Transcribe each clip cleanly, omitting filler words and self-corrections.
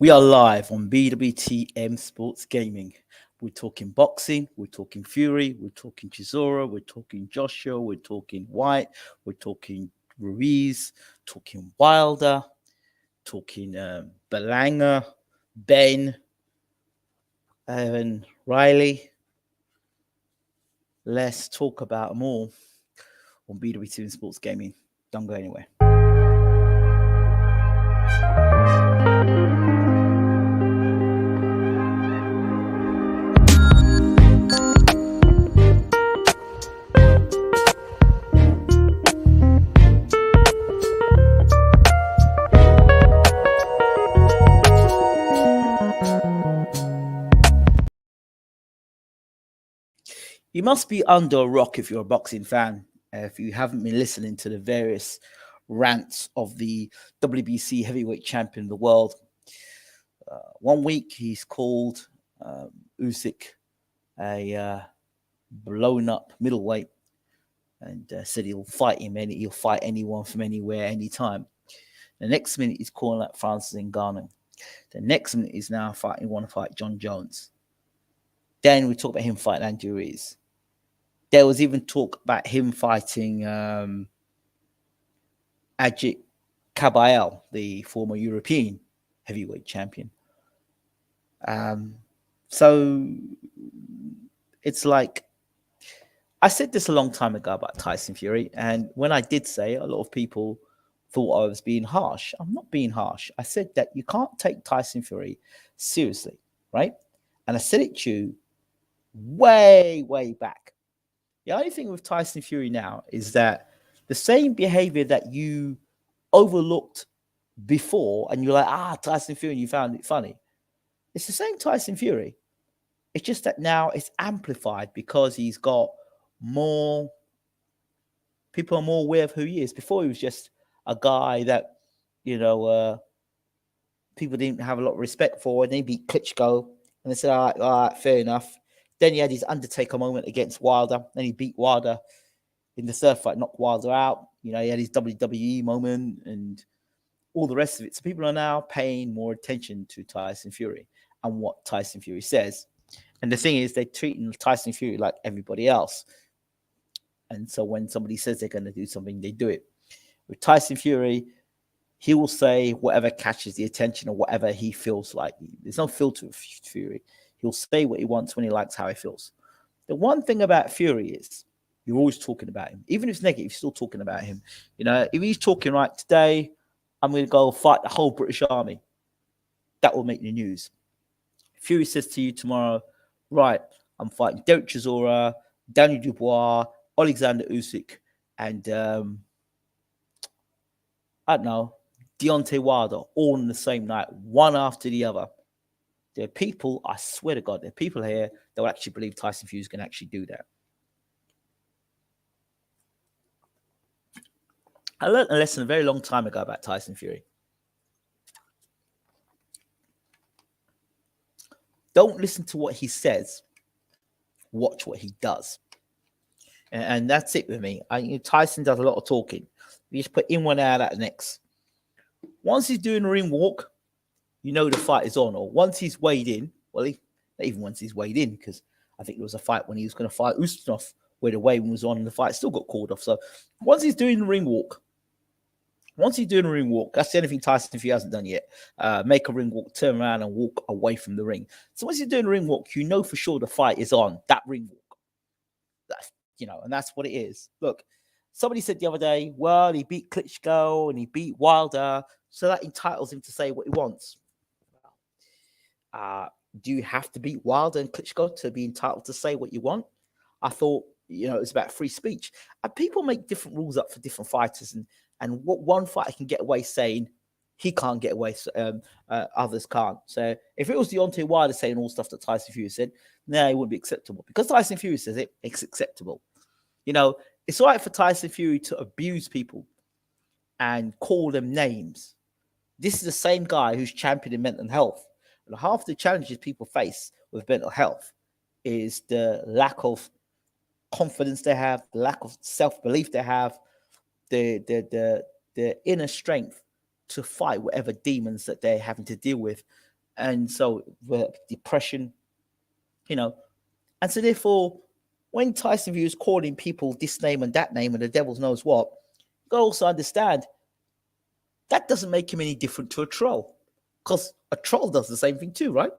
We are live on BWTM Sports Gaming. We're talking boxing, we're talking Fury, we're talking Chisora, we're talking Joshua, we're talking Whyte, we're talking Ruiz, talking Wilder, talking Berlanga, Benn, and Riley. Let's talk about them all on BWTM Sports Gaming. Don't go anywhere. You must be under a rock if you're a boxing fan. If you haven't been listening to the various rants of the WBC heavyweight champion of the world. 1 week he's called Usyk a blown up middleweight and said he'll fight him, he'll fight anyone from anywhere, anytime. The next minute he's calling out Francis Ngannou. The next minute he's now want to fight John Jones. Then we talk about him fighting Andrew Ruiz. There was even talk about him fighting Ajit Kabayel, the former European heavyweight champion. So it's like, I said this a long time ago about Tyson Fury, and when I did say, a lot of people thought I was being harsh. I'm not being harsh. I said that you can't take Tyson Fury seriously, right? And I said it to you way, way back. The only thing with Tyson Fury now is that the same behavior that you overlooked before, and you're like, Tyson Fury, and you found it funny. It's the same Tyson Fury. It's just that now it's amplified because he's got more, people are more aware of who he is. Before he was just a guy that, people didn't have a lot of respect for, and they beat Klitschko, and they said, all right, fair enough. Then he had his Undertaker moment against Wilder. Then he beat Wilder in the third fight, knocked Wilder out. He had his WWE moment and all the rest of it. So people are now paying more attention to Tyson Fury and what Tyson Fury says. And the thing is, they're treating Tyson Fury like everybody else. And so when somebody says they're going to do something, they do it. With Tyson Fury, he will say whatever catches the attention or whatever he feels like. There's no filter with Fury. He'll say what he wants when he likes how he feels. The one thing about Fury is you're always talking about him. Even if it's negative, you're still talking about him. If he's talking right today, I'm going to go fight the whole British Army. That will make the news. Fury says to you tomorrow, right, I'm fighting Derek Chisora, Daniel Dubois, Alexander Usyk, and I don't know, Deontay Wilder, all in the same night, one after the other. There are people, I swear to God, there are people here that will actually believe Tyson Fury is going to actually do that. I learned a lesson a very long time ago about Tyson Fury. Don't listen to what he says. Watch what he does. And that's it with me. Tyson does a lot of talking. You just put in one out the next. Once he's doing a ring walk, the fight is on. Or once he's weighed in, not even once he's weighed in, because I think there was a fight when he was going to fight Usyk, where the weigh-in was on and the fight still got called off. So once he's doing the ring walk, that's the only thing Tyson Fury hasn't done yet. Make a ring walk, turn around and walk away from the ring. So once you're doing a ring walk, for sure the fight is on, that ring walk. And that's what it is. Look, somebody said the other day, well, he beat Klitschko and he beat Wilder, so that entitles him to say what he wants. Do you have to beat Wilder and Klitschko to be entitled to say what you want? I thought, it's about free speech. And people make different rules up for different fighters, and what one fighter can get away saying, he can't get away, others can't. So if it was Deontay Wilder saying all stuff that Tyson Fury said, no, it wouldn't be acceptable. Because Tyson Fury says it, it's acceptable. It's all right for Tyson Fury to abuse people and call them names. This is the same guy who's championing mental health. And half the challenges people face with mental health is the lack of confidence they have, the lack of self-belief they have, the inner strength to fight whatever demons that they're having to deal with and so depression, you know. And so therefore, when Tyson Fury is calling people this name and that name and the devil knows what, you got to also understand that doesn't make him any different to a troll, because a troll does the same thing too, right?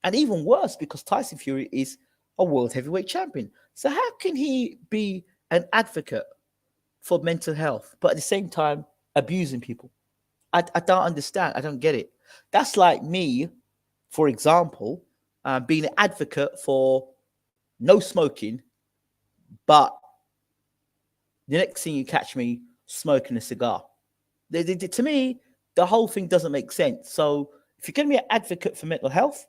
And even worse, because Tyson Fury is a world heavyweight champion. So how can he be an advocate for mental health, but at the same time abusing people? I don't understand. I don't get it. That's like me, for example, being an advocate for no smoking, but the next thing you catch me smoking a cigar. To me, the whole thing doesn't make sense. So if you're going to be an advocate for mental health,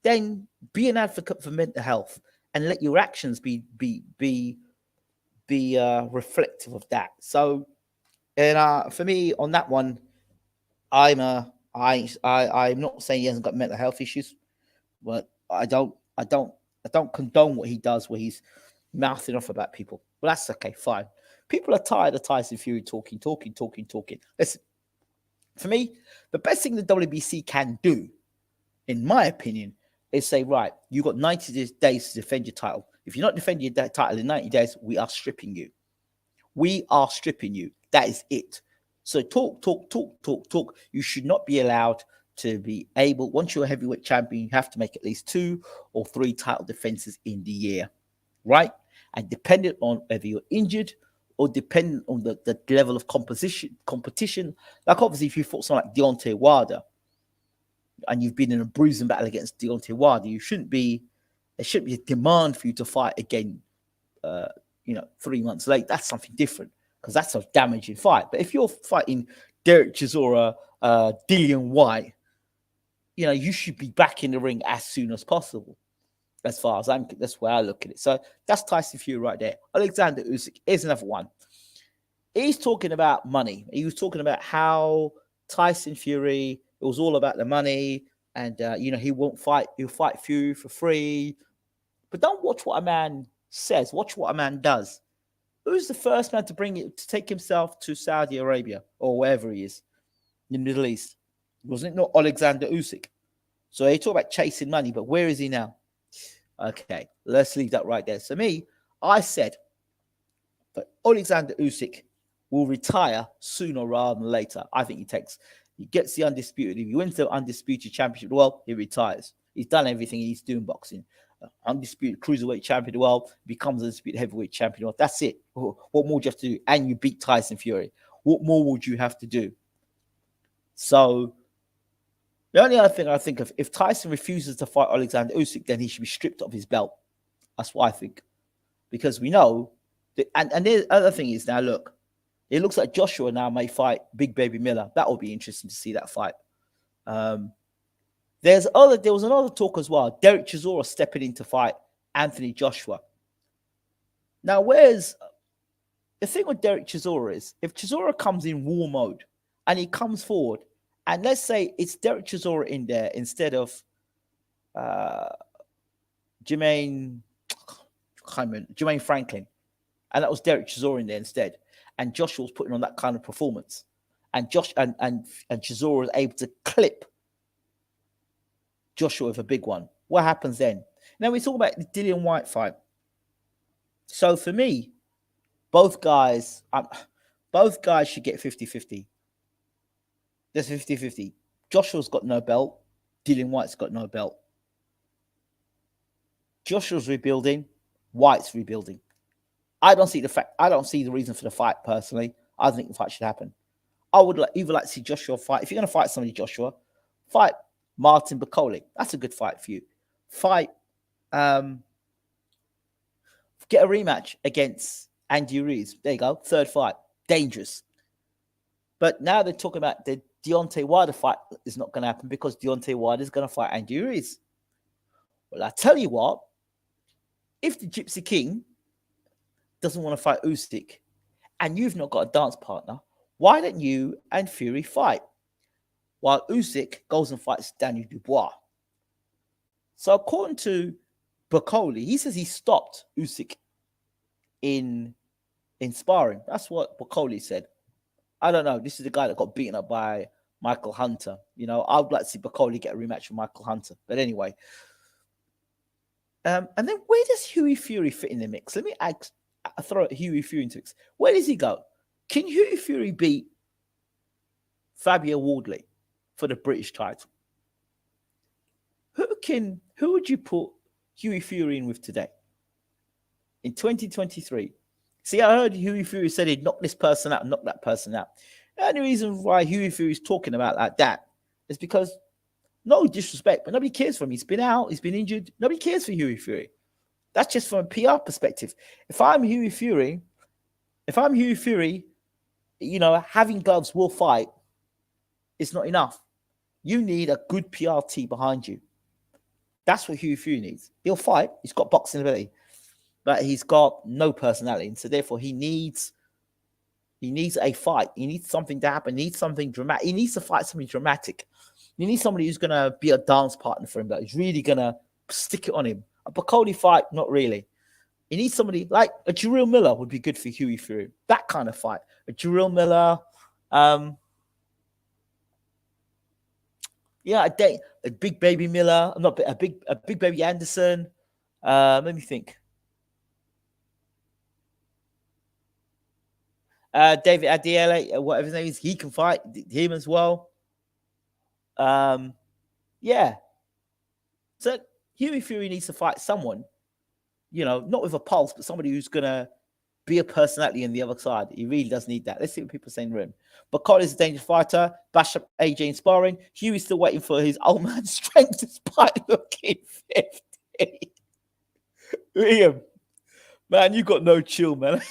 then be an advocate for mental health and let your actions be reflective of that. So, and for me on that one, I'm not saying he hasn't got mental health issues, but I don't condone what he does where he's mouthing off about people. But that's okay, fine. People are tired of Tyson Fury talking. Listen, for me, the best thing the WBC can do, in my opinion, is say, right, you got 90 days to defend your title. If you're not defending your title in 90 days, we are stripping you. We are stripping you. That is it. So talk. You should not be allowed to be able, once you're a heavyweight champion, you have to make at least 2 or 3 title defenses in the year, right? And depending on whether you're injured or depending on the level of competition, like obviously if you fought someone like Deontay Wilder and you've been in a bruising battle against Deontay Wilder, there shouldn't be a demand for you to fight again 3 months late. That's something different because that's a damaging fight. But if you're fighting Derek Chisora, Dillian Whyte, you should be back in the ring as soon as possible. As far as that's where I look at it. So that's Tyson Fury right there. Alexander Usyk is another one. He's talking about money. He was talking about how Tyson Fury, it was all about the money, and he won't fight. He'll fight Fury for free. But don't watch what a man says. Watch what a man does. Who's the first man to take himself to Saudi Arabia or wherever he is in the Middle East? Wasn't it not Alexander Usyk? So they talk about chasing money, but where is he now? Okay, let's leave that right there. So I said that Alexander Usyk will retire sooner rather than later. I think he gets the undisputed. If he wins the undisputed championship of the world, he retires. He's done everything he's doing boxing. Undisputed cruiserweight champion of the world, becomes undisputed heavyweight champion of the world. That's it. What more do you have to do? And you beat Tyson Fury. What more would you have to do? So the only other thing I think of, if Tyson refuses to fight Alexander Usyk, then he should be stripped of his belt. That's what I think. Because we know, and the other thing is now, look, it looks like Joshua now may fight Big Baby Miller. That will be interesting to see that fight. There was another talk as well. Derek Chisora stepping in to fight Anthony Joshua. Now, where's the thing with Derek Chisora is, if Chisora comes in war mode and he comes forward, and let's say it's Derek Chisora in there instead of Jermaine Franklin, and that was Derek Chisora in there instead, and Joshua was putting on that kind of performance, and Chisora was able to clip Joshua with a big one. What happens then? Now we talk about the Dillian Whyte fight. So for me, both guys should get 50-50. There's 50-50. Joshua's got no belt. Dillian Whyte's got no belt. Joshua's rebuilding. Whyte's rebuilding. I don't see the reason for the fight personally. I think the fight should happen. I would either like to see Joshua fight. If you're going to fight somebody, Joshua, fight Martin Bakole. That's a good fight for you. Fight. Get a rematch against Andy Ruiz. There you go. Third fight. Dangerous. But now they're talking about the Deontay Wilder fight is not going to happen because Deontay Wilder is going to fight Andy Ruiz. Well, I tell you what, if the Gypsy King doesn't want to fight Usyk and you've not got a dance partner, why don't you and Fury fight while Usyk goes and fights Daniel Dubois? So according to Bakole, he says he stopped Usyk in sparring. That's what Bakole said. I don't know. This is the guy that got beaten up by Michael Hunter. You know, I would like to see Bacoli get a rematch with Michael Hunter. But anyway, and then where does Hughie Fury fit in the mix? Let me throw Hughie Fury into mix. Where does he go? Can Hughie Fury beat Fabio Wardley for the British title? Who would you put Hughie Fury in with today? In 2023. See, I heard Hughie Fury said he'd knock this person out and knock that person out. The only reason why Hughie Fury's talking about like that is because, no disrespect, but nobody cares for him. He's been out, he's been injured. Nobody cares for Hughie Fury. That's just from a PR perspective. If I'm Hughie Fury, you know, having gloves will fight is not enough. You need a good PR team behind you. That's what Hughie Fury needs. He'll fight. He's got boxing ability, but he's got no personality. And so therefore he needs a fight. He needs something to happen. He needs something dramatic. He needs to fight something dramatic. You need somebody who's going to be a dance partner for him, that is really going to stick it on him. A Bacoli fight, not really. He needs somebody like a Jarrell Miller would be good for Hughie Fury. That kind of fight. A Jarrell Miller, a Big Baby Miller, not a Big Baby Anderson. Let me think. David Adiele, whatever his name is, he can fight him as well. Yeah. So Hughie Fury needs to fight someone, you know, not with a pulse, but somebody who's gonna be a personality on the other side. He really does need that. Let's see what people say in the room. But Cole is a dangerous fighter. Bash up AJ in sparring. Hughie's still waiting for his old man strength despite looking 50. Liam, man, you got no chill, man.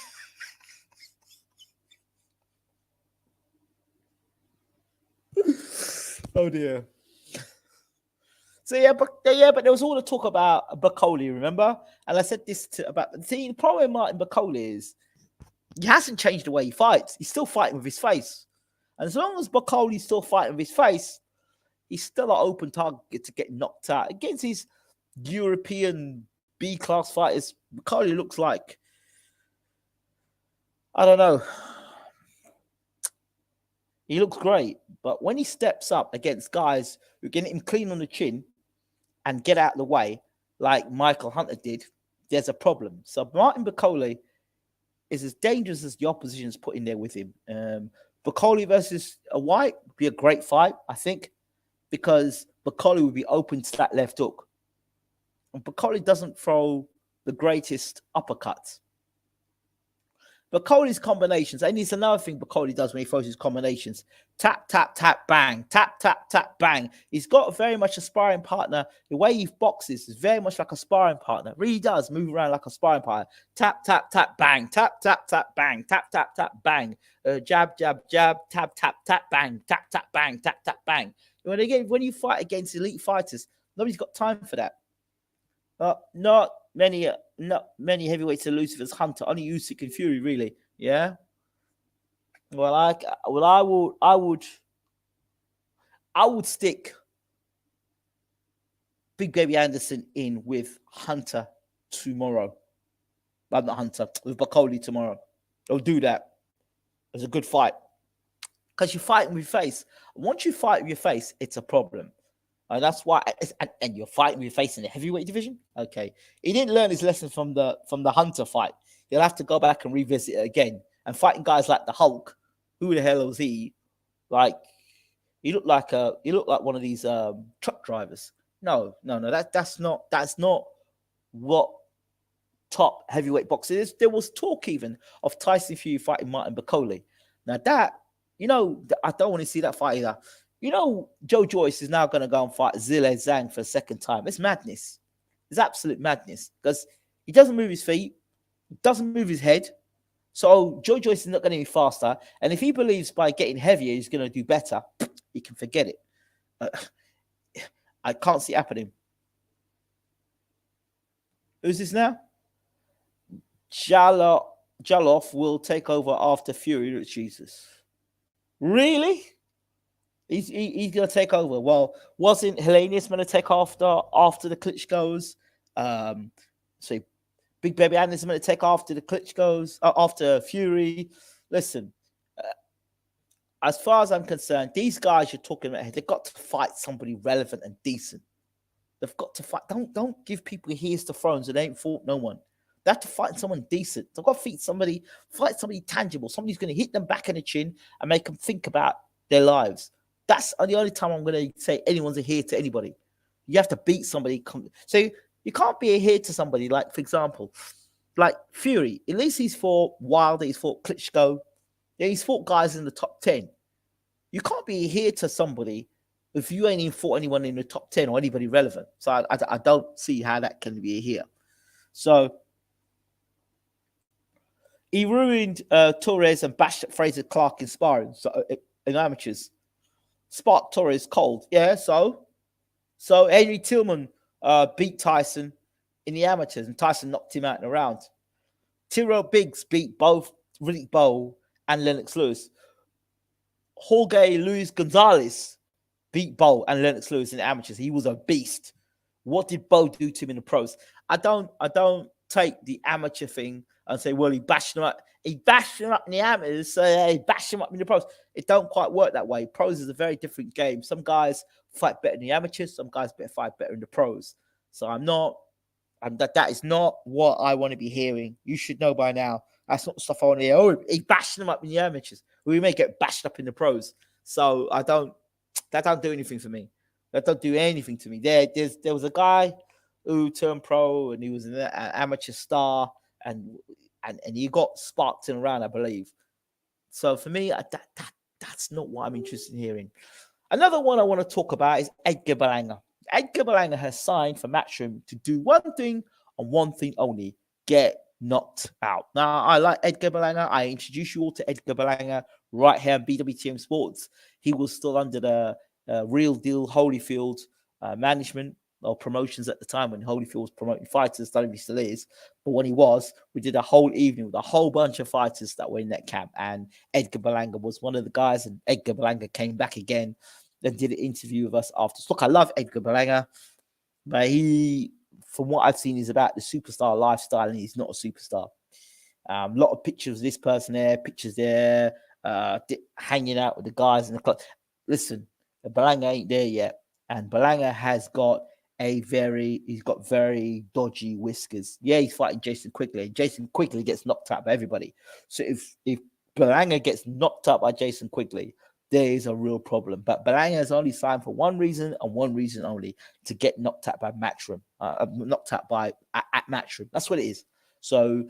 Oh dear. So but there was all the talk about Bacoli, remember? And I said this the problem with Martin Bacoli is he hasn't changed the way he fights. He's still fighting with his face. And as long as Bacoli's still fighting with his face, he's still an open target to get knocked out. Against these European B-class fighters, Bacoli looks like, I don't know. He looks great, but when he steps up against guys who get him clean on the chin and get out of the way, like Michael Hunter did, there's a problem. So Martin Bacoli is as dangerous as the opposition's put in there with him. Bacoli versus a Whyte would be a great fight, I think, because Bacoli would be open to that left hook. And Bacoli doesn't throw the greatest uppercuts. Bacoli's combinations, and it's another thing Bacoli does when he throws his combinations. Tap, tap, tap, bang. Tap, tap, tap, bang. He's got very much a sparring partner. The way he boxes is very much like a sparring partner. Really does move around like a sparring partner. Tap, tap, tap, bang. Tap, tap, tap, bang. Tap, tap, tap, bang. Jab, jab, jab. Tap, tap, tap, bang. Tap, tap, bang. Tap, tap, bang. When you fight against elite fighters, nobody's got time for that. Not many heavyweights elusive as Hunter. Only Usyk and Fury, really. Yeah. Well, I would stick Big Baby Anderson in with Hunter tomorrow. Not Hunter, with Bacoli tomorrow. I'll do that. It's a good fight because you're fighting with your face. Once you fight with your face, it's a problem. And that's why, and you're fighting with your face in the heavyweight division. Okay, he didn't learn his lesson from the Hunter fight. He'll have to go back and revisit it again. And fighting guys like the Hulk, who the hell was he? Like, he looked like one of these truck drivers. No. That's not what top heavyweight boxing is. There was talk even of Tyson Fury fighting Martin Bacoli. Now that, I don't want to see that fight either. Joe Joyce is now going to go and fight Zhilei Zhang for a second time. It's madness. It's absolute madness because he doesn't move his feet, doesn't move his head. So Joe Joyce is not going to be faster. And if he believes by getting heavier he's going to do better, he can forget it. I can't see it happening. Who's this now? Jaloff will take over after Fury. Jesus. Really? He's going to take over. Well, wasn't Hellenius going to take after the Klitschko's? So Big Baby Anderson going to take after the Klitschko's, after Fury. Listen, as far as I'm concerned, these guys you're talking about, they've got to fight somebody relevant and decent. They've got to fight. Don't give people here's to thrones and they ain't fought no one. They have to fight someone decent. They've got to fight somebody tangible. Somebody's going to hit them back in the chin and make them think about their lives. That's the only time I'm going to say anyone's a here to anybody. You have to beat somebody. So you can't be a here to somebody, like, for example, like Fury. At least he's fought Wilder, he's fought Klitschko. Yeah, he's fought guys in the top 10. You can't be here to somebody if you ain't even fought anyone in the top 10 or anybody relevant. So I don't see how that can be here. So he ruined Torres and bashed Fraser Clark in sparring, so in amateurs. Sparked Torres cold. Yeah, so Henry Tillman beat Tyson in the amateurs, and Tyson knocked him out in a round. Tyrell Biggs beat both Riddick Bowe and Lennox Lewis. Jorge Luis Gonzalez beat Bowe and Lennox Lewis in the amateurs. He was a beast. What did Bowe do to him in the pros? I don't take the amateur thing and say, well, he bashed him up. He bashed him up in the amateurs, so he bashed him up in the pros. It don't quite work that way. Pros is a very different game. Some guys fight better in the amateurs. Some guys fight better in the pros. So that is not what I want to be hearing. You should know by now. That's not the stuff I want to hear. Oh, he bashed them up in the amateurs. We may get bashed up in the pros. So that don't do anything for me. That don't do anything to me. There was a guy who turned pro and he was an amateur star and he got sparked in a round, I believe. So for me, that's not what I'm interested in hearing. Another one I want to talk about is Edgar Berlanga. Edgar Berlanga has signed for Matchroom to do one thing and one thing only: get knocked out. Now, I like Edgar Berlanga. I introduced you all to Edgar Berlanga right here on BWTM Sports. He was still under the Real Deal Holyfield management or promotions at the time when Holyfield was promoting fighters. I don't know if he still is, but when he was, we did a whole evening with a whole bunch of fighters that were in that camp, and Edgar Berlanga was one of the guys, and Edgar Berlanga came back again and did an interview with us after. Look, I love Edgar Berlanga, but he, from what I've seen, is about the superstar lifestyle, and he's not a superstar. A lot of pictures of this person there, pictures there, hanging out with the guys in the club. Listen, Berlanga ain't there yet, and Berlanga has got he's got very dodgy whiskers. Yeah, he's fighting Jason Quigley. Jason Quigley gets knocked out by everybody. So if Berlanga gets knocked out by Jason Quigley, there is a real problem. But Berlanga has only signed for one reason and one reason only: to get knocked out by Matchroom, knocked out by at Matchroom. That's what it is. So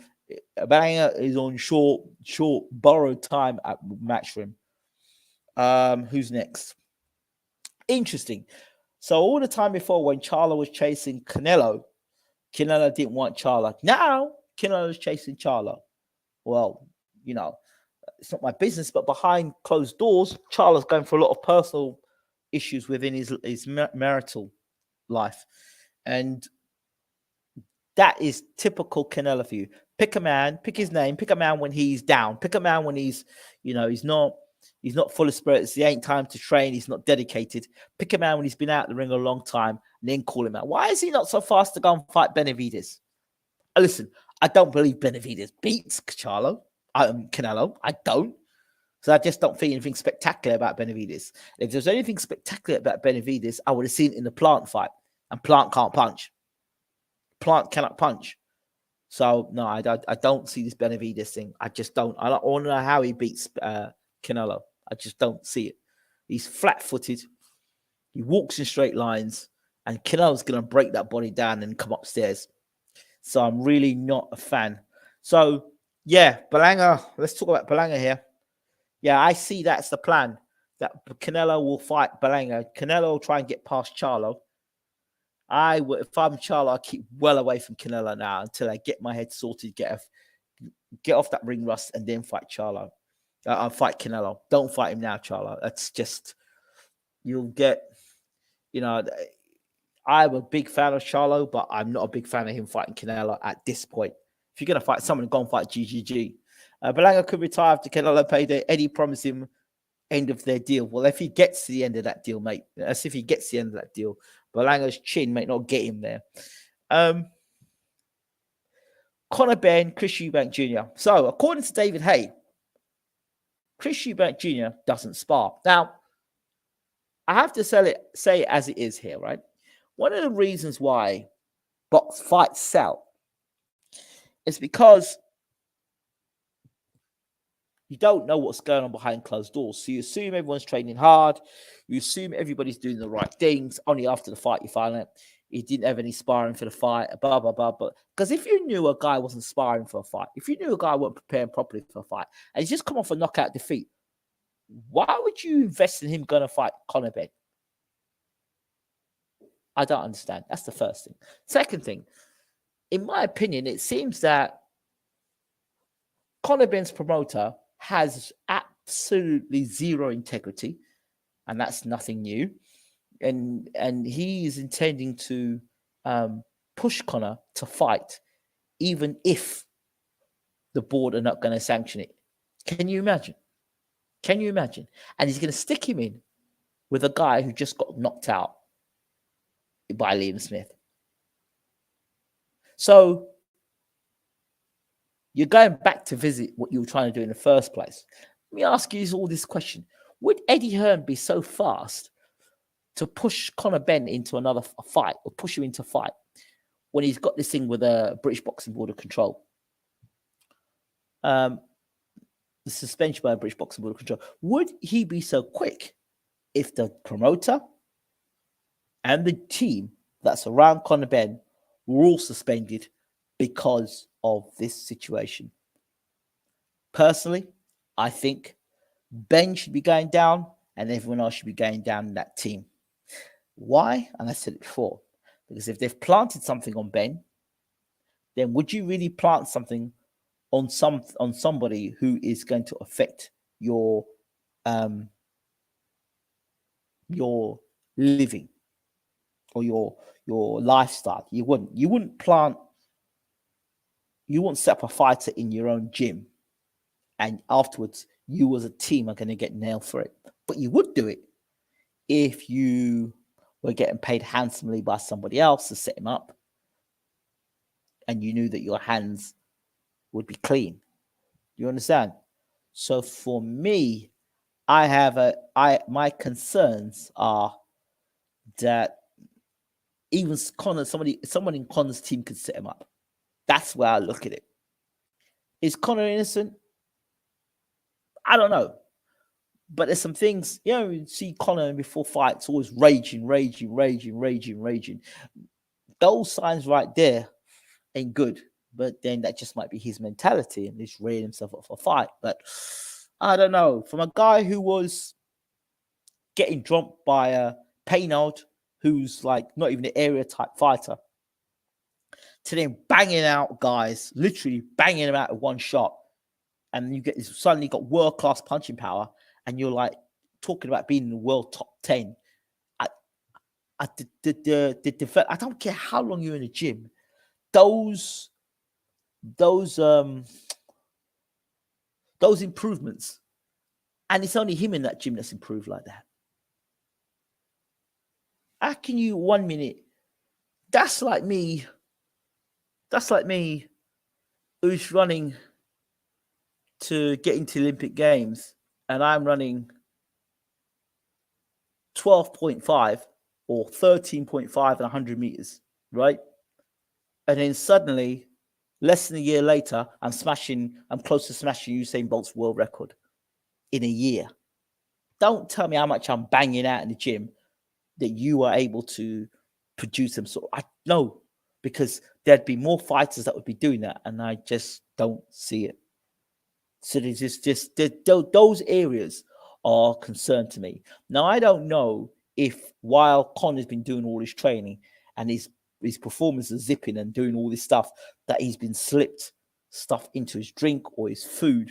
Berlanga is on short borrowed time at Matchroom. Who's next? Interesting. So all the time before, when Charlo was chasing Canelo didn't want Charlo. Now Canelo is chasing Charlo. Well, it's not my business, but behind closed doors, Charlo's going for a lot of personal issues within his marital life. And that is typical Canelo for you. Pick a man, pick his name, pick a man when he's down, pick a man when he's not full of spirits. He ain't time to train. He's not dedicated. Pick a man when he's been out the ring a long time, and then call him out. Why is he not so fast to go and fight Benavidez? Listen, I don't believe Benavidez beats Canelo. I don't. So I just don't think anything spectacular about Benavidez. If there's anything spectacular about Benavidez, I would have seen it in the Plant fight. And Plant can't punch. Plant cannot punch. So no, I don't see this Benavidez thing. I just don't. I don't know how he beats Canelo. I just don't see it. He's flat-footed. He walks in straight lines, and Canelo's going to break that body down and come upstairs. So I'm really not a fan. So yeah, Berlanga. Let's talk about Berlanga here. Yeah, I see that's the plan. That Canelo will fight Berlanga. Canelo will try and get past Charlo. If I'm Charlo, I keep well away from Canelo now until I get my head sorted, get off that ring rust, and then fight Charlo. I'll fight Canelo. Don't fight him now, Charlo. That's just, you'll get, I'm a big fan of Charlo, but I'm not a big fan of him fighting Canelo at this point. If you're going to fight someone, go and fight GGG. Berlanga could retire after Canelo payday. Eddie promised him end of their deal. Well, if he gets to the end of that deal, mate, as if he gets to the end of that deal, Berlanga's chin might not get him there. Conor Benn, Chris Eubank Jr. So, according to David Hay, Chris Eubank Jr. doesn't spar. Now, I have to say it as it is here, right? One of the reasons why box fights sell is because you don't know what's going on behind closed doors. So you assume everyone's training hard. You assume everybody's doing the right things. Only after the fight you find out he didn't have any sparring for the fight, blah, blah, blah. But because if you knew a guy wasn't sparring for a fight, if you knew a guy wasn't preparing properly for a fight, and he's just come off a knockout defeat, why would you invest in him going to fight Conor Benn? I don't understand. That's the first thing. Second thing, in my opinion, it seems that Conor Benn's promoter has absolutely zero integrity, and that's nothing new. And he is intending to push Conor to fight, even if the board are not going to sanction it. Can you imagine? Can you imagine? And he's going to stick him in with a guy who just got knocked out by Liam Smith. So you're going back to visit what you were trying to do in the first place. Let me ask you all this question. Would Eddie Hearn be so fast to push Conor Benn into another fight, or push him into fight, when he's got this thing with a British Boxing Board of Control? The suspension by a British Boxing Board of Control. Would he be so quick if the promoter and the team that's around Conor Benn were all suspended because of this situation? Personally, I think Benn should be going down and everyone else should be going down in that team. Why? And I said it before, because if they've planted something on Benn, then would you really plant something on somebody who is going to affect your living or your lifestyle? You wouldn't set up a fighter in your own gym and afterwards you as a team are going to get nailed for it. But you would do it if you were getting paid handsomely by somebody else to set him up and you knew that your hands would be clean. You understand? So for me, my concerns are that even someone in Conor's team could set him up. That's where I look at it. Is Conor innocent? I don't know. But there's some things, you see Conor before fights always raging. Those signs right there ain't good. But then that just might be his mentality and he's rearing himself up for a fight. But I don't know. From a guy who was getting dropped by a Paynold, who's like not even an area type fighter, to then banging out guys, literally banging them out with one shot. And you suddenly got world-class punching power, and you're like talking about being in the world top 10. I don't care how long you're in the gym. Those improvements, and it's only him in that gym that's improved like that. How can you 1 minute? That's like me who's running to get into Olympic Games, and I'm running 12.5 or 13.5 and 100 meters, right? And then suddenly, less than a year later, I'm close to smashing Usain Bolt's world record in a year. Don't tell me how much I'm banging out in the gym that you are able to produce them. So I know, because there'd be more fighters that would be doing that, and I just don't see it. So there's just those areas are concerned to me. Now, I don't know if while Conor's been doing all this training and his performance is zipping and doing all this stuff, that he's been slipped stuff into his drink or his food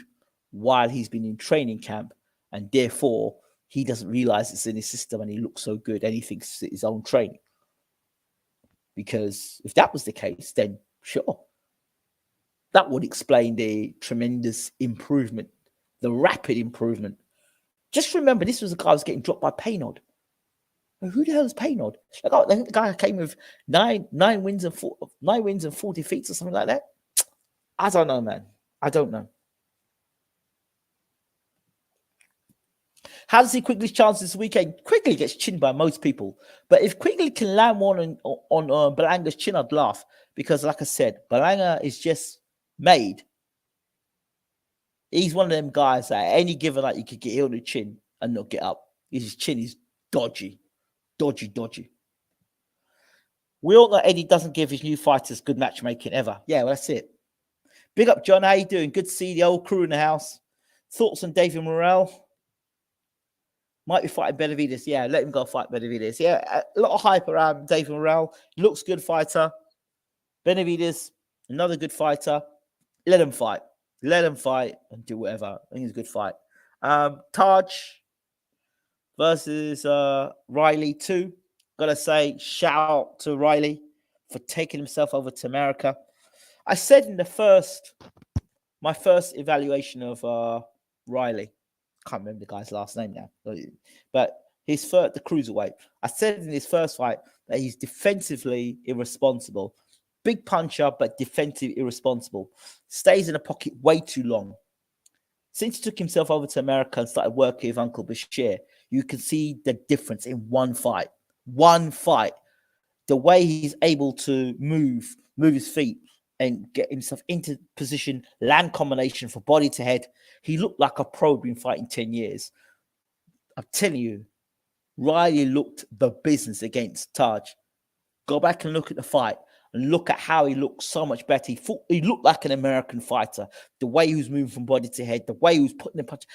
while he's been in training camp, and therefore he doesn't realize it's in his system and he looks so good and he thinks it's his own training. Because if that was the case, then sure, that would explain the tremendous improvement, the rapid improvement. Just remember, this was a guy who was getting dropped by Paynold. Who the hell is Paynold? I think the guy came with nine wins and 4 defeats or something like that. I don't know, man. I don't know. How does he Quigley's chances this weekend? Quigley gets chinned by most people, but if Quigley can land one on Berlanga's chin, I'd laugh because, like I said, Berlanga is just made. He's one of them guys that at any given night you could get hit on the chin and not get up. His chin is dodgy. We all know Eddie doesn't give his new fighters good matchmaking ever. Yeah, well, that's it. Big up, John. How you doing? Good to see the old crew in the house. Thoughts on David Morrell? Might be fighting Benavidez. Yeah, let him go fight Benavidez. Yeah, a lot of hype around David Morrell. Looks good fighter. Benavidez, another good fighter. Let him fight. Let him fight and do whatever. I think it's a good fight. Taj versus Riley 2. Gotta say, shout out to Riley for taking himself over to America. I said in my first evaluation of Riley, can't remember the guy's last name now, but his first, the cruiserweight. I said in his first fight that he's defensively irresponsible. Big puncher, but defensive irresponsible. Stays in the pocket way too long. Since he took himself over to America and started working with Uncle Bashir, you can see the difference in one fight. The way he's able to move his feet and get himself into position, land combination for body to head. He looked like a pro been fighting 10 years. I'm telling you, Riley looked the business against Taj. Go back and look at the fight and look at how he looked so much better. He looked like an American fighter. The way he was moving from body to head, the way he was putting the punch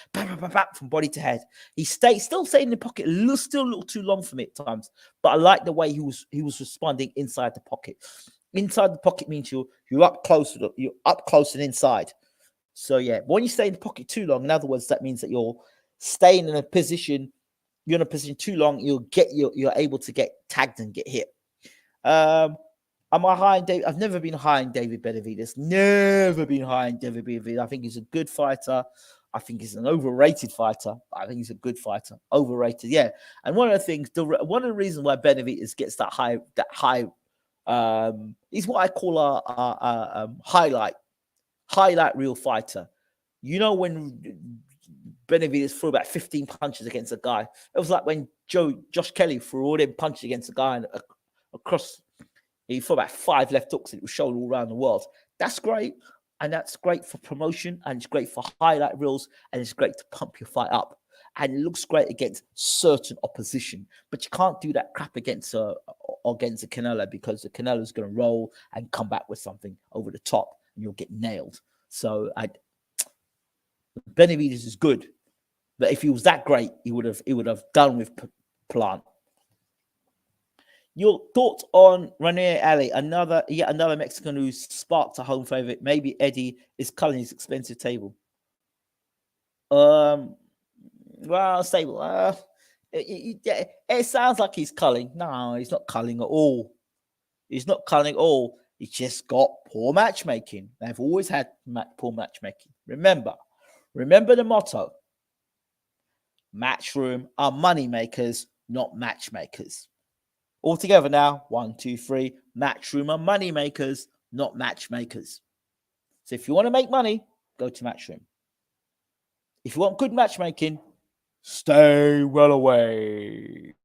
from body to head. He still stayed in the pocket. Still a little too long for me at times, but I like the way he was responding inside the pocket. Inside the pocket means you're up close. You're up close and inside. So yeah, when you stay in the pocket too long, in other words, that means that you're staying in a position. You're in a position too long. You're able to get tagged and get hit. Am I high in David? I've never been high in David Benavidez. Never been high in David Benavidez. I think he's a good fighter. I think he's an overrated fighter. I think he's a good fighter. Overrated, yeah. And one of the things, one of the reasons why Benavidez gets that high, is what I call a highlight reel fighter. You know, when Benavidez threw about 15 punches against a guy, it was like when Josh Kelly threw all them punches against a guy and across. He threw about 5 left hooks and it was shown all around the world. That's great. And that's great for promotion. And it's great for highlight reels. And it's great to pump your fight up. And it looks great against certain opposition. But you can't do that crap against a Canelo, because the Canelo's going to roll and come back with something over the top and you'll get nailed. So Benavidez is good. But if he was that great, he would have done with Plant. Your thoughts on Ranier Ali, another Mexican who's sparked a home favorite. Maybe Eddie is culling his expensive table. Well, stable. It sounds like he's culling. No, he's not culling at all. He's not culling at all. He's just got poor matchmaking. They've always had poor matchmaking. Remember the motto. Matchroom are money makers, not matchmakers. All together now, 1, 2, 3. Matchroom are money makers, not matchmakers. So if you want to make money, go to Matchroom. If you want good matchmaking, stay well away.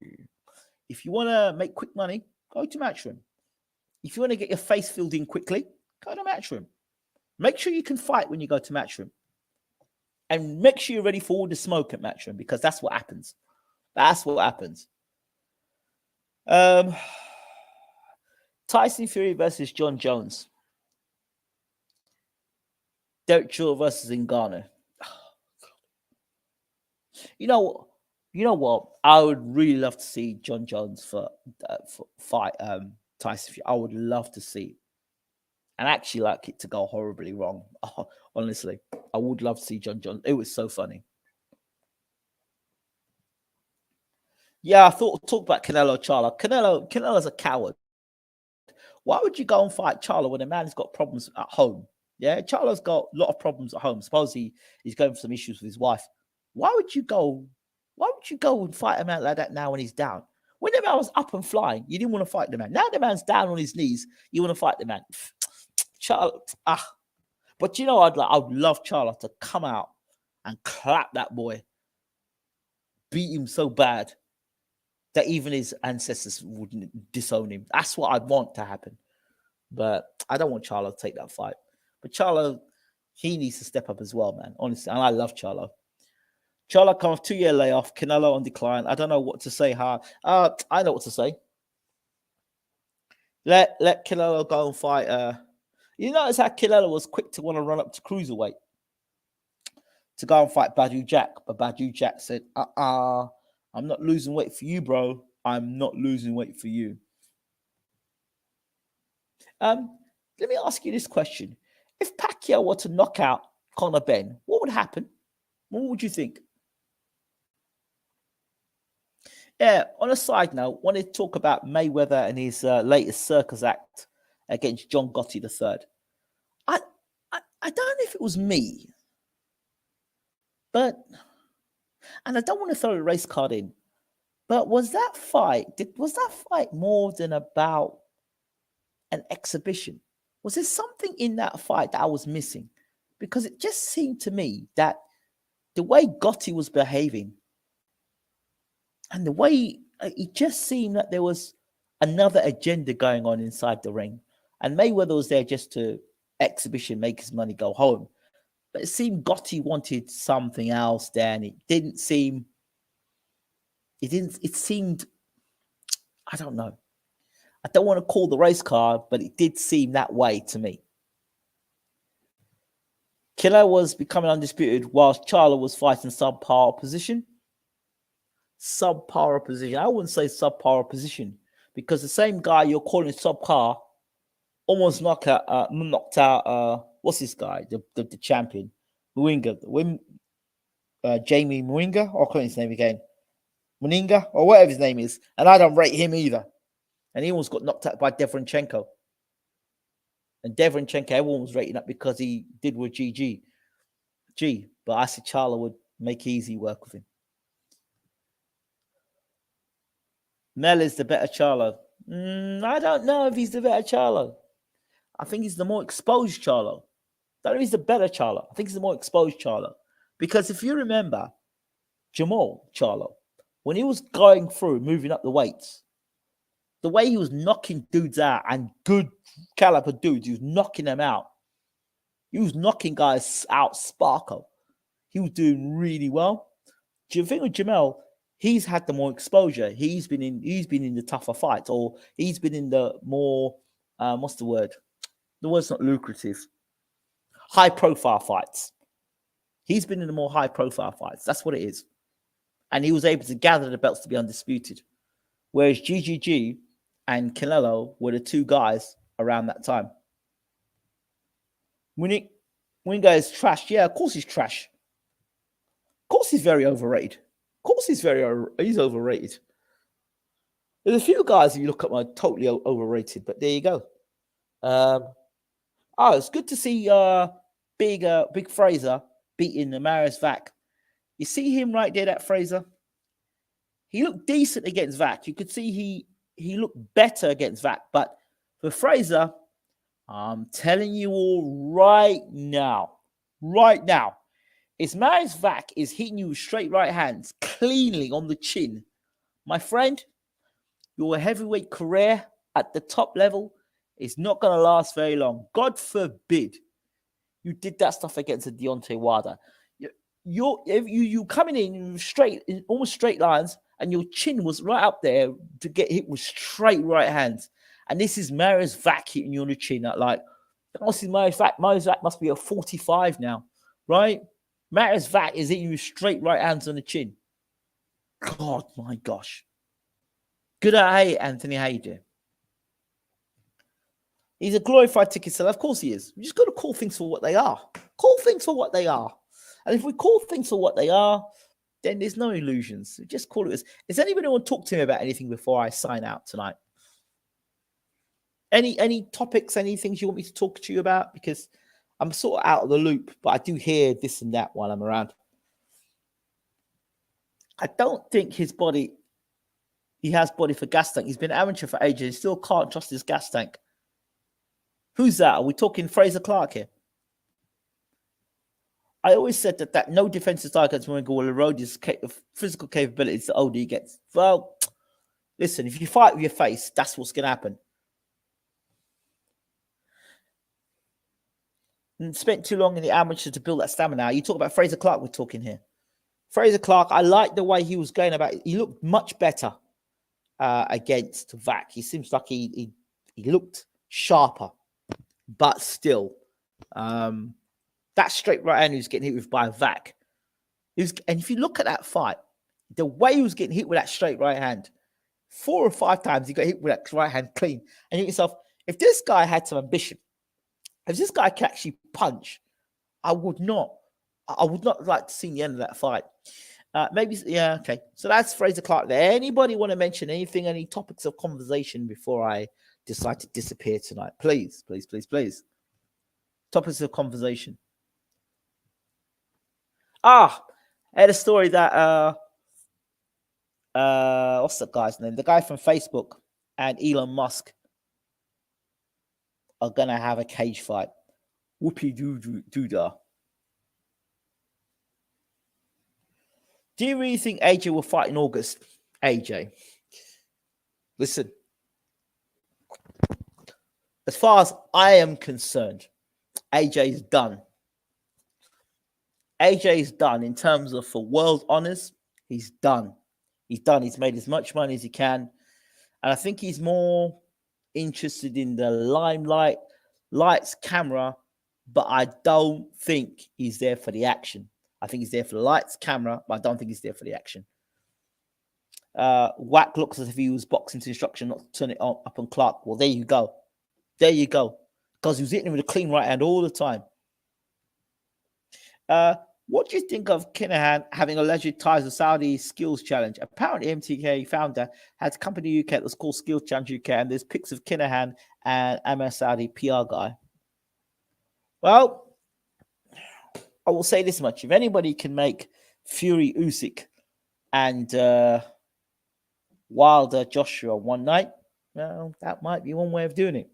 If you want to make quick money, go to Matchroom. If you want to get your face filled in quickly, go to Matchroom. Make sure you can fight when you go to Matchroom. And make sure you're ready for all the smoke at Matchroom, because that's what happens. That's what happens. Tyson Fury versus John Jones. Derek Chisora versus Ngannou. You know what? I would really love to see John Jones for fight Tyson Fury. I would love to see, and actually like it to go horribly wrong. Honestly, I would love to see John Jones. It was so funny. Yeah, I thought talk about Canelo Charlo. Canelo's a coward. Why would you go and fight Charlo when a man's got problems at home? Yeah, Charlo's got a lot of problems at home. Suppose he's going for some issues with his wife. Why would you go and fight a man like that now when he's down? When the man was up and flying, you didn't want to fight the man. Now the man's down on his knees, you want to fight the man. Charlo, But I'd love Charlo to come out and clap that boy. beat him so bad that even his ancestors wouldn't disown him. That's what I'd want to happen. But I don't want Charlo to take that fight. But Charlo, he needs to step up as well, man. Honestly, and I love Charlo. Charlo come off 2-year layoff. Canelo on decline. I don't know what to say. I know what to say. Let Canelo go and fight. You notice how Canelo was quick to want to run up to cruiserweight to go and fight Badou Jack, but Badou Jack said, I'm not losing weight for you, bro. I'm not losing weight for you. Let me ask you this question. If Pacquiao were to knock out Conor Benn, what would happen? What would you think? Yeah, on a side note, I wanted to talk about Mayweather and his latest circus act against John Gotti III. I don't know if it was me, but, and I don't want to throw a race card in, but was that fight more than about an exhibition? Was there something in that fight that I was missing? Because it just seemed to me that the way Gotti was behaving and the way it just seemed that there was another agenda going on inside the ring. And Mayweather was there just to exhibition, make his money, go home. But it seemed Gotti wanted something else there, and it seemed, I don't know. I don't want to call the race card, but it did seem that way to me. Killer was becoming undisputed whilst Charlo was fighting subpar opposition. Subpar opposition. I wouldn't say subpar opposition because the same guy you're calling subpar almost knocked out what's this guy? The champion, Mwinga, Jamie Mwinga, or I can't his name again, Mwinga, or whatever his name is, and I don't rate him either. And he almost got knocked out by Deverenchenko. And Deverenchenko, everyone was rating up because he did with GG. But I said Charlo would make easy work with him. Mel is the better Charlo. I don't know if he's the better Charlo. I think he's the more exposed Charlo. I don't know if he's the better Charlo. I think he's the more exposed Charlo. Because if you remember, Jamal Charlo, when he was going through, moving up the weights, the way he was knocking dudes out, and good caliber dudes, he was knocking them out. He was knocking guys out sparkle. He was doing really well. Do you think with Jamal, he's had the more exposure. He's been in the tougher fights, or he's been in the more what's the word? The word's not lucrative. High profile fights. He's been in the more high profile fights. That's what it is. And he was able to gather the belts to be undisputed. Whereas GGG and Canelo were the two guys around that time. Mwinga is trash. Yeah, of course he's trash. Of course he's very overrated. Of course he's overrated. There's a few guys you look at are totally overrated, but there you go. It's good to see Big Fraser beating Marius Vac. You see him right there, that Fraser? He looked decent against Vac. You could see he looked better against Vac. But for Fraser, I'm telling you all right now, if Marius Vac is hitting you with straight right hands cleanly on the chin, my friend, your heavyweight career at the top level is not going to last very long. God forbid you did that stuff against a Deontay Wilder. You coming in straight, almost straight lines, and your chin was right up there to get hit with straight right hands. And this is Marius Vac hitting you on the chin. Like, this is Marius Vac. Marius Vac must be a 45 now, right? Marius Vac is hitting you with straight right hands on the chin. God, my gosh. Good day, Anthony. How you doing? He's a glorified ticket seller. Of course he is. We just got to call things for what they are. Call things for what they are. And if we call things for what they are, then there's no illusions. We just call it as. Does anybody want to talk to me about anything before I sign out tonight? Any topics, any things you want me to talk to you about? Because I'm sort of out of the loop, but I do hear this and that while I'm around. I don't think he has body for gas tank. He's been amateur for ages. He still can't trust his gas tank. Who's that? Are we talking Fraser Clark here? I always said that no defensive style against Moringa will erode his physical capabilities the older he gets. Well, listen, if you fight with your face, that's what's going to happen. And spent too long in the amateur to build that stamina. You talk about Fraser Clark, we're talking here. Fraser Clark, I like the way he was going about it. He looked much better against Vac. He seems like he looked sharper, but still, that straight right hand he was getting hit with by Vac. And if you look at that fight, the way he was getting hit with that straight right hand, 4 or 5 times he got hit with that right hand clean. And you think yourself, if this guy had some ambition, if this guy could actually punch, I would not like to see the end of that fight. Maybe, yeah, okay. So that's Fraser Clark there. Anybody want to mention anything, any topics of conversation before I decide to disappear tonight? Please, please, please, please. Topics of conversation. I had a story that what's the guy's name? The guy from Facebook and Elon Musk are gonna have a cage fight. Whoopie doo-dah. Do you really think AJ will fight in August? AJ, listen. As far as I am concerned, AJ is done. AJ is done in terms of for world honors. He's done. He's done. He's made as much money as he can. And I think he's more interested in the limelight, lights, camera, but I don't think he's there for the action. I think he's there for the lights, camera, but I don't think he's there for the action. Whack looks as if he was boxing to instruction, not to turn it up on Clark. Well, there you go. There you go. Because he was hitting him with a clean right hand all the time. What do you think of Kinahan having alleged ties to Saudi Skills Challenge? Apparently, MTK founder has a company UK that's called Skills Challenge UK, and there's pics of Kinahan and Amir Saudi PR guy. Well, I will say this much. If anybody can make Fury Usyk and Wilder Joshua one night, well, that might be one way of doing it.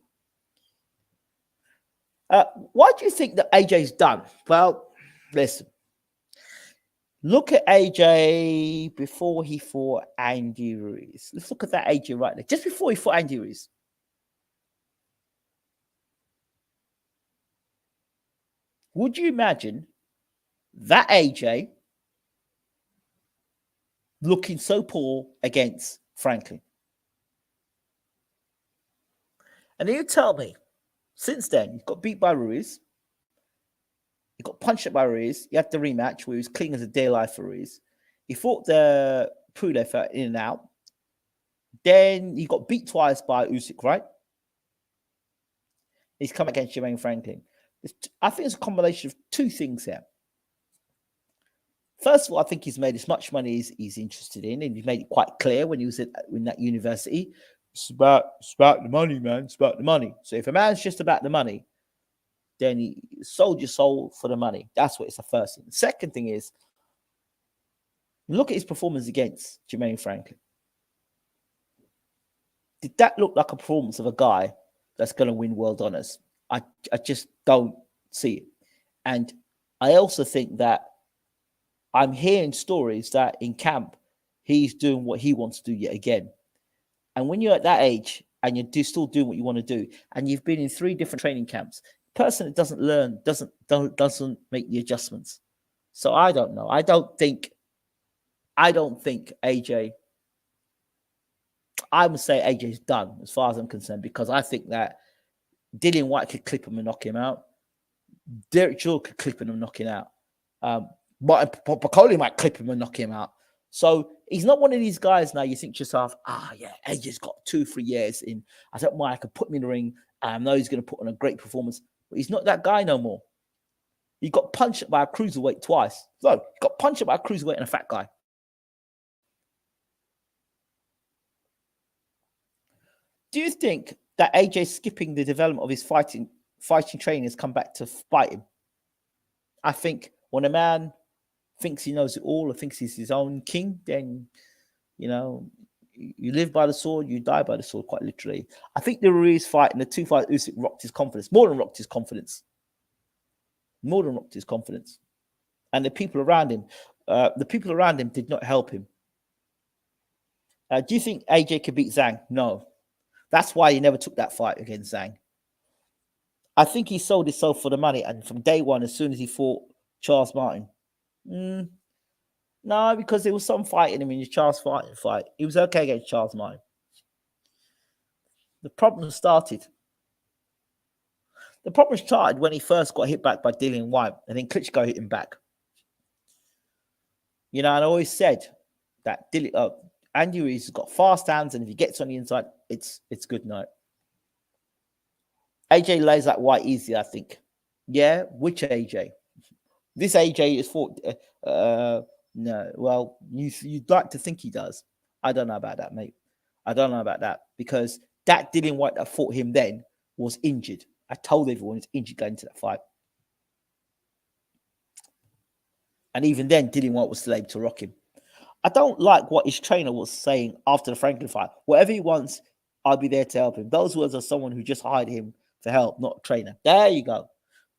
Why do you think that AJ's done? Well, listen. Look at AJ before he fought Andy Ruiz. Let's look at that AJ right there. Just before he fought Andy Ruiz. Would you imagine that AJ looking so poor against Franklin? And then you tell me, since then, he got beat by Ruiz. He got punched by Ruiz. He had the rematch where he was clean as a day alive for Ruiz. He fought the Pulev in and out. Then he got beat twice by Usyk, right? He's come against Jermaine Franklin. I think it's a combination of 2 things here. First of all, I think he's made as much money as he's interested in, and he made it quite clear when he was in that university. It's about the money, man. It's about the money. So if a man's just about the money, then he sold your soul for the money. That's what it's the first thing. The second thing is, look at his performance against Jermaine Franklin. Did that look like a performance of a guy that's going to win world honors? I just don't see it. And I also think that I'm hearing stories that in camp, he's doing what he wants to do yet again. And when you're at that age and you're still doing what you want to do, and you've been in 3 different training camps, the person that doesn't learn doesn't make the adjustments. So I don't know. I don't think AJ. I would say AJ's done as far as I'm concerned, because I think that Dillian Whyte could clip him and knock him out. Derek Shaw could clip him and knock him out. But Piccoli might clip him and knock him out. So he's not one of these guys now you think to yourself, yeah, AJ's got 2-3 years in. I don't mind, I could put him in the ring. I know he's going to put on a great performance. But he's not that guy no more. He got punched by a cruiserweight twice. So he got punched by a cruiserweight and a fat guy. Do you think that AJ skipping the development of his fighting training has come back to bite him? I think when a man thinks he knows it all or thinks he's his own king, then, you live by the sword, you die by the sword, quite literally. I think the Ruiz fight and the 2 fights Usyk rocked his confidence. More than rocked his confidence. and the people around him. The people around him did not help him. Do you think AJ could beat Zhang? No. That's why he never took that fight against Zhang. I think he sold himself for the money, and from day one, as soon as he fought Charles Martin, no, because there was some fight in him in the Charles Martin fight. He was okay against Charles Martin. The problem started. The problem started when he first got hit back by Dillian Whyte, and then Klitschko hit him back. You know, and I always said that Andy Ruiz has got fast hands, and if he gets on the inside, it's good night. AJ lays that Whyte easy, I think. Yeah, which AJ? This AJ is fought. No, well, you'd like to think he does. I don't know about that, mate. I don't know about that, because that Dillian Whyte that fought him then was injured. I told everyone he's injured going into that fight. And even then, Dillian Whyte was still able to rock him. I don't like what his trainer was saying after the Franklin fight. Whatever he wants, I'll be there to help him. Those words are someone who just hired him for help, not a trainer. There you go.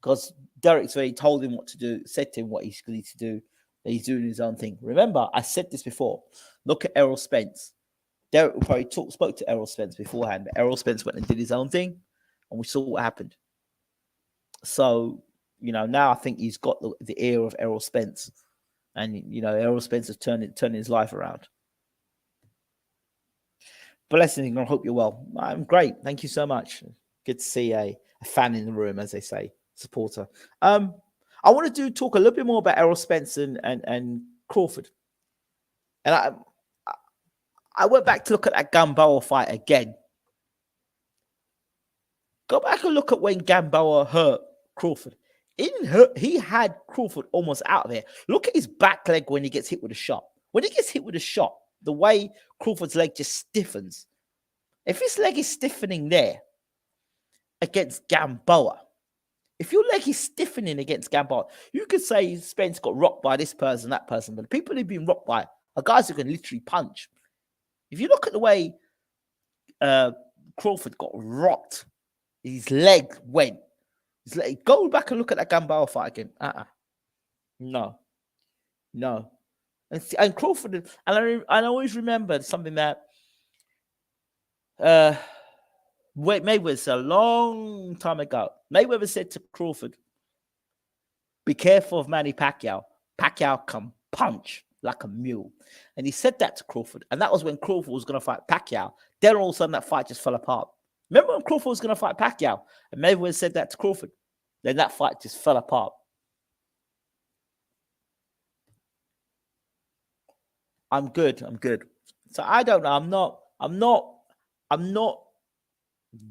Because Derek's already told him what to do, said to him what he's going to do. He's doing his own thing. Remember, I said this before. Look at Errol Spence. Derek probably spoke to Errol Spence beforehand, but Errol Spence went and did his own thing, and we saw what happened. So, you know, now I think he's got the ear of Errol Spence, and, you know, Errol Spence is turning his life around. Blessing, I hope you're well. I'm great. Thank you so much. Good to see a fan in the room, as they say, supporter. I want to talk a little bit more about Errol Spence and Crawford. And I went back to look at that Gamboa fight again. Go back and look at when Gamboa hurt Crawford. He had Crawford almost out of there. Look at his back leg when he gets hit with a shot. When he gets hit with a shot, the way Crawford's leg just stiffens. If his leg is stiffening there against Gamboa, if your leg is stiffening against Gamboa, you could say Spence got rocked by this person, that person, but the people who've been rocked by are guys who can literally punch. If you look at the way Crawford got rocked, his leg went. Go back and look at that Gamboa fight again. No. And Crawford, and I always remember something that Mayweather a long time ago. Mayweather said to Crawford, "Be careful of Manny Pacquiao. Pacquiao can punch like a mule." And he said that to Crawford. And that was when Crawford was going to fight Pacquiao. Then all of a sudden that fight just fell apart. Remember when Crawford was going to fight Pacquiao? And Mayweather said that to Crawford. Then that fight just fell apart. I'm good. So I don't know. I'm not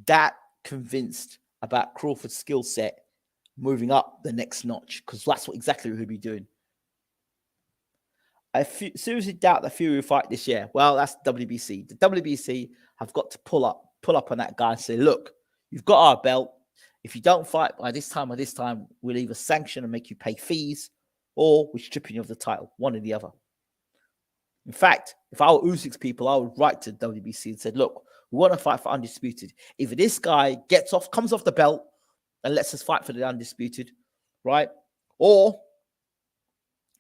that convinced about Crawford's skill set moving up the next notch, because that's exactly what he'll be doing. I seriously doubt that Fury will fight this year. Well, that's WBC. The WBC have got to pull up on that guy and say, look, you've got our belt. If you don't fight by this time or this time, we'll either sanction and make you pay fees, or we're stripping you of the title, one or the other. In fact, if I were Usyk's people, I would write to WBC and said, look, we want to fight for undisputed. Either this guy comes off the belt and lets us fight for the undisputed, right? Or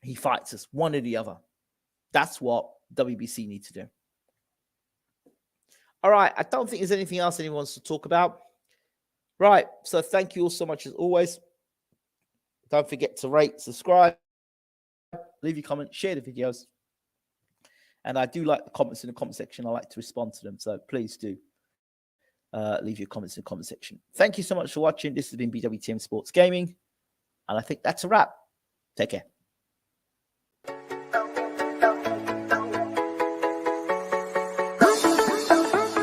he fights us, one or the other. That's what WBC need to do. All right, I don't think there's anything else anyone wants to talk about. Right, so thank you all so much as always. Don't forget to rate, subscribe, leave your comments, share the videos. And I do like the comments in the comment section. I like to respond to them. So please do leave your comments in the comment section. Thank you so much for watching. This has been BWTM Sports Gaming. And I think that's a wrap. Take care.